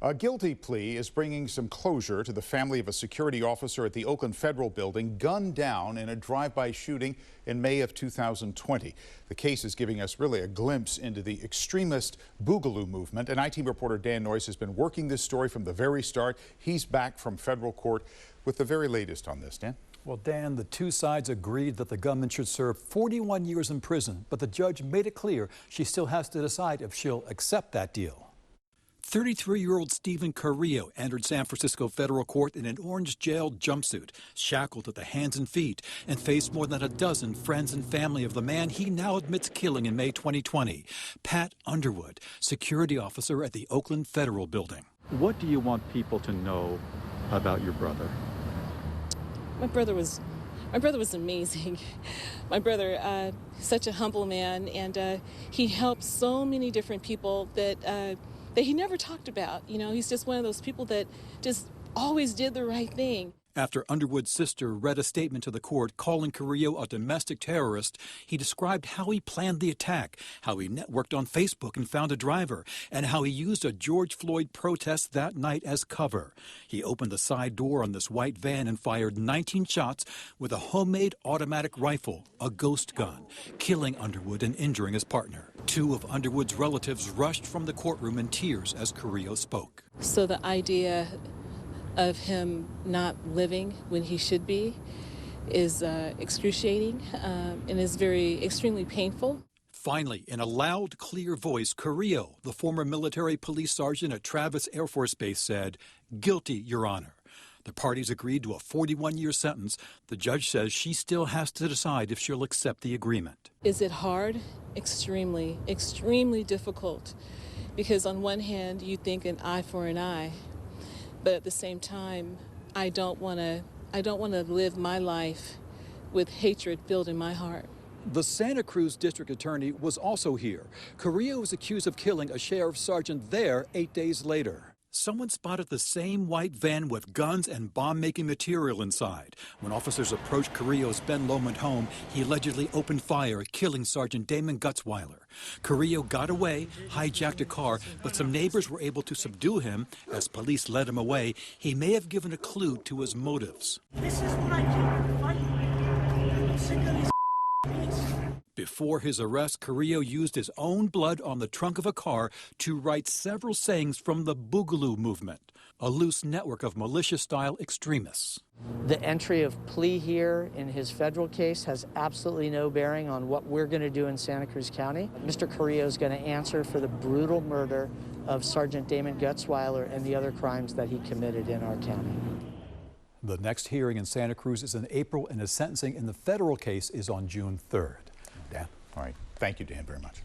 A guilty plea is bringing some closure to the family of a security officer at the Oakland Federal Building gunned down in a drive-by shooting in May of 2020. The case is giving us really a glimpse into the extremist boogaloo movement. And IT reporter Dan Noyce has been working this story from the very start. He's back from federal court with the very latest on this. Dan? Well, Dan, the two sides agreed that the gunman should serve 41 years in prison, but the judge made it clear she still has to decide if she'll accept that deal. 33-year-old Stephen Carrillo entered San Francisco federal court in an orange jail jumpsuit, shackled at the hands and feet, and faced more than a dozen friends and family of the man he now admits killing in May 2020, Pat Underwood, security officer at the Oakland Federal Building. What do you want people to know about your brother? My brother was amazing. My brother, such a humble man, and he helped so many different people that he never talked about. You know, he's just one of those people that just always did the right thing. After Underwood's sister read a statement to the court calling Carrillo a domestic terrorist, he described how he planned the attack, how he networked on Facebook and found a driver, and how he used a George Floyd protest that night as cover. He opened the side door on this white van and fired 19 shots with a homemade automatic rifle, a ghost gun, killing Underwood and injuring his partner. Two of Underwood's relatives rushed from the courtroom in tears as Carrillo spoke. So the idea of him not living when he should be is excruciating and is extremely painful. Finally, in a loud, clear voice, Carrillo, the former military police sergeant at Travis Air Force Base, said, "Guilty, Your Honor." The parties agreed to a 41-year sentence. The judge says she still has to decide if she'll accept the agreement. Is it hard? Extremely, extremely difficult. Because on one hand, you think an eye for an eye. But at the same time, I don't want to live my life with hatred filled in my heart. The Santa Cruz district attorney was also here. Carrillo was accused of killing a sheriff sergeant there 8 days later. Someone spotted the same white van with guns and bomb-making material inside. When officers approached Carrillo's Ben Lomond home, he allegedly opened fire, killing Sergeant Damon Gutzweiler. Carrillo got away, hijacked a car, but some neighbors were able to subdue him. As police led him away, he may have given a clue to his motives. This is what I came to fight. I'm sick of these Before his arrest, Carrillo used his own blood on the trunk of a car to write several sayings from the boogaloo movement, a loose network of militia-style extremists. The entry of plea here in his federal case has absolutely no bearing on what we're going to do in Santa Cruz County. Mr. Carrillo is going to answer for the brutal murder of Sergeant Damon Gutzweiler and the other crimes that he committed in our county. The next hearing in Santa Cruz is in April, and his sentencing in the federal case is on June 3rd. Dan? All right. Thank you, Dan, very much.